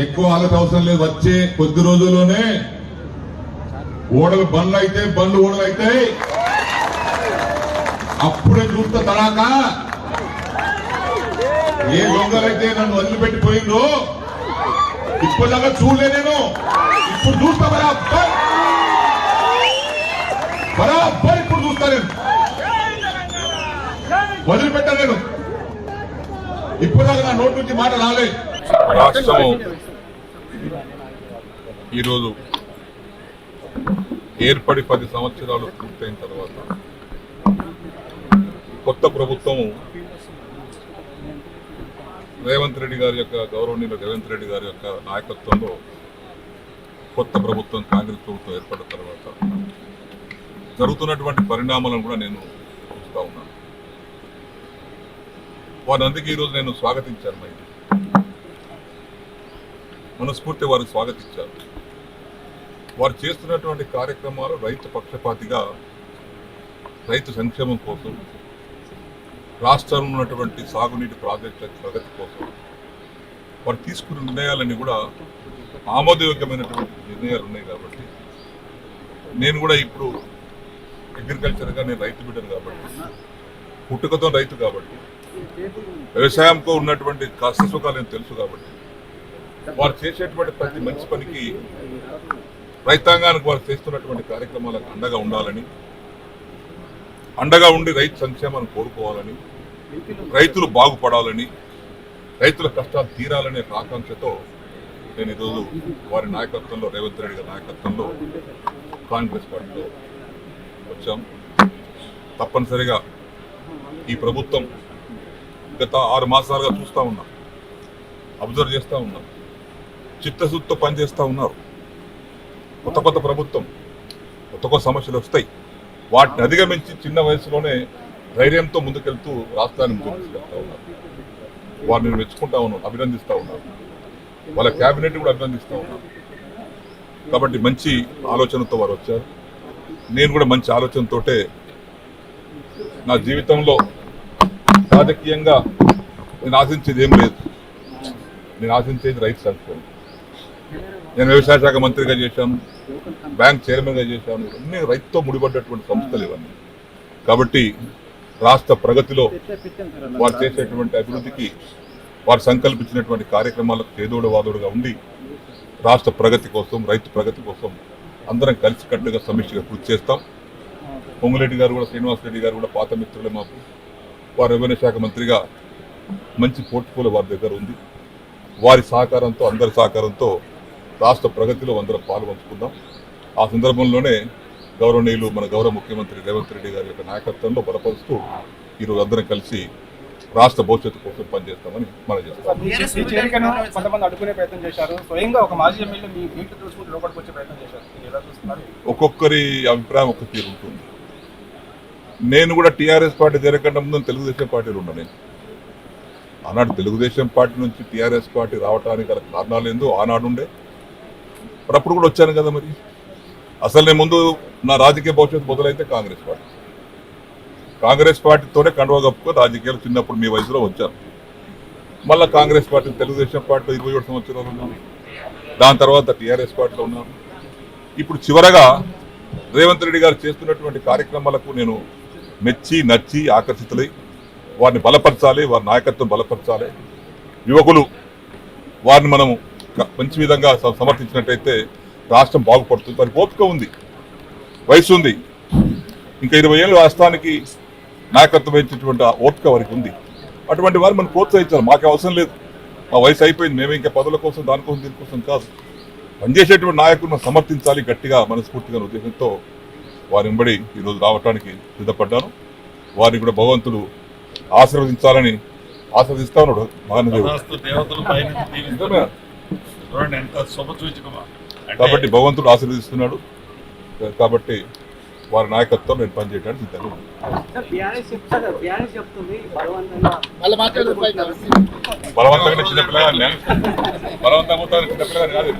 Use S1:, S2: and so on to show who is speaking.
S1: ఎక్కువ ఆలోచన అవసరం లేదు. వచ్చే కొద్ది రోజుల్లోనే ఓడలు బండ్లు అయితే ఓడలు అయితే అప్పుడే చూస్తా తడాక ఏ దొంగలైతే నన్ను వదిలిపెట్టిపోయిందో ఇప్పటిదాకా చూడలే నేను. ఇప్పుడు చూస్తా బరాబర్ ఇప్పుడు చూస్తా నేను. వదిలిపెట్టా నేను. ఇప్పటిదాకా నా నోటి నుంచి మాట రాలేదు.
S2: రాష్ట్రం ఈరోజు ఏర్పడి 10 సంవత్సరాలు పూర్తయిన తర్వాత కొత్త ప్రభుత్వం రేవంత్ రెడ్డి గారి యొక్క గౌరవనీయులు రేవంత్ రెడ్డి గారి యొక్క నాయకత్వంలో కొత్త ప్రభుత్వం కాంగ్రెస్ ప్రభుత్వం ఏర్పడిన తర్వాత జరుగుతున్నటువంటి పరిణామాలను కూడా నేను చూస్తూ ఉన్నాను. వారిని అందుకే ఈరోజు నేను స్వాగతించాను. మనస్ఫూర్తి వారు స్వాగతించారు. వారు చేస్తున్నటువంటి కార్యక్రమాలు రైతు పక్షపాతిగా రైతు సంక్షేమం కోసం, రాష్ట్రంలో ఉన్నటువంటి సాగునీటి ప్రాజెక్టుల ప్రగతి కోసం వారు తీసుకున్న నిర్ణయాలన్నీ కూడా ఆమోదయోగ్యమైనటువంటి నిర్ణయాలు ఉన్నాయి. కాబట్టి నేను కూడా ఇప్పుడు అగ్రికల్చర్గా నేను రైతు బిడ్డను కాబట్టి, పుట్టుకతో రైతు కాబట్టి, వ్యవసాయంతో ఉన్నటువంటి కష్టసుఖాలు నేను తెలుసు కాబట్టి వారు చేసేటువంటి ప్రతి మంచి పనికి రైతాంగానికి వారు చేస్తున్నటువంటి కార్యక్రమాలకు అండగా ఉండాలని, అండగా ఉండి రైతు సంక్షేమాన్ని కోరుకోవాలని, రైతులు బాగుపడాలని, రైతుల కష్టాలు తీరాలనే ఆకాంక్షతో నేను ఈరోజు వారి నాయకత్వంలో రేవంత్ రెడ్డి గారి నాయకత్వంలో కాంగ్రెస్ పార్టీలో వచ్చాం. తప్పనిసరిగా ఈ ప్రభుత్వం గత 6 మాసాలుగా చూస్తూ ఉన్నాం, అబ్జర్వ్ చేస్తూ ఉన్నాం, చిత్తశుద్ధితో పనిచేస్తూ ఉన్నారు. కొత్త ప్రభుత్వం, కొత్త సమస్యలు వస్తాయి. వాటిని అధిగమించి చిన్న వయసులోనే ధైర్యంతో ముందుకెళ్తూ రాష్ట్రాన్ని ముందుకు తీసుకెళ్తా ఉన్నారు. వారిని నేను మెచ్చుకుంటా ఉన్నాను, అభినందిస్తూ ఉన్నాను. వాళ్ళ క్యాబినెట్ కూడా అభినందిస్తూ ఉన్నాను. కాబట్టి మంచి ఆలోచనతో వారు వచ్చారు. నేను కూడా మంచి ఆలోచనతోటే నా జీవితంలో రాజకీయంగా నేను ఆశించేది ఏం లేదు. నేను ఆశించేది రైతు సంక్షేమం. నేను వ్యవసాయ శాఖ మంత్రిగా చేశాను, బ్యాంక్ చైర్మన్గా చేశాను. అన్ని రైతుతో ముడిపడ్డటువంటి సంస్థలు ఇవన్నీ. కాబట్టి రాష్ట్ర ప్రగతిలో వారు చేసేటువంటి అభివృద్ధికి, వారు సంకల్పించినటువంటి కార్యక్రమాలకు చేదోడు వాదోడుగా ఉండి రాష్ట్ర ప్రగతి కోసం, రైతు ప్రగతి కోసం అందరం కలిసికట్టుగా సమీక్షగా కృషి చేస్తాం. పొంగులేటి గారు కూడా, శ్రీనివాసరెడ్డి గారు కూడా పాత మిత్రులే మాకు. వారు రెవెన్యూ శాఖ మంత్రిగా మంచి పోర్ట్ఫోలియో వారి దగ్గర ఉంది. వారి సహకారంతో, అందరి సహకారంతో రాష్ట్ర ప్రగతిలో అందరం పాల్గొంచుకుందాం. ఆ సందర్భంలోనే గౌరవనీయులు మన గౌరవ ముఖ్యమంత్రి రేవంత్ రెడ్డి గారి యొక్క నాయకత్వంలో బలపరుస్తూ ఈరోజు అందరం కలిసి రాష్ట్ర భవిష్యత్తు కోసం పనిచేస్తామని మనం చేస్తాం. ఒక్కొక్కరి అభిప్రాయం ఒక్క తీరు ఉంటుంది. నేను కూడా టీఆర్ఎస్ పార్టీ జరగకుండా ముందు తెలుగుదేశం పార్టీలో ఉన్నా. నేను ఆనాడు తెలుగుదేశం పార్టీ నుంచి టీఆర్ఎస్ పార్టీ రావడానికి గల కారణాలు ఏందో ఆనాడు ఉండే, మరి అప్పుడు కూడా వచ్చాను కదా. మరి అసలు నేను ముందు నా రాజకీయ భవిష్యత్తు మొదలైతే కాంగ్రెస్ పార్టీతోనే కండువా కప్పుకొని రాజకీయాలు చిన్నప్పుడు మీ వయసులో వచ్చాను. మళ్ళీ కాంగ్రెస్ పార్టీ, తెలుగుదేశం పార్టీలో 27 సంవత్సరాలు ఉన్నాను. దాని తర్వాత టీఆర్ఎస్ పార్టీలో ఉన్నాను. ఇప్పుడు చివరగా రేవంత్ రెడ్డి గారు చేస్తున్నటువంటి కార్యక్రమాలకు నేను మెచ్చి నచ్చి ఆకర్షితులై వారిని బలపరచాలి, వారి నాయకత్వం బలపరచాలి. యువకులు వారిని మనం మంచి విధంగా సమర్థించినట్టయితే రాష్ట్రం బాగుపడుతుంది. వారికి ఓపిక ఉంది, వయసు ఉంది. ఇంకా 20 ఏళ్ళు రాష్ట్రానికి నాయకత్వం వహించేటువంటి ఓపిక వారికి ఉంది. అటువంటి వారిని మనం ప్రోత్సహించాలి. మాకే అవసరం లేదు, మా వయసు అయిపోయింది, మేము ఇంకా పదవుల కోసం, దానికోసం, దీనికోసం కాదు. పనిచేసేటువంటి నాయకులను సమర్థించాలి గట్టిగా, మనస్ఫూర్తిగా ఉద్దేశంతో వారి వెంబడి ఈరోజు రావడానికి సిద్ధపడ్డాను. వారిని కూడా భగవంతుడు ఆశీర్వదించాలని ఆశీర్వదిస్తా ఉన్నాడు. కాబట్టి భగవంతుడు ఆశీర్వదిస్తున్నాడు. కాబట్టి వారి నాయకత్వం నేను పనిచేయడానికి సిద్ధంగా బలవంతంగా చిన్నపిల్లగా బలవంతంగా చిన్నపిల్లగా కాదు.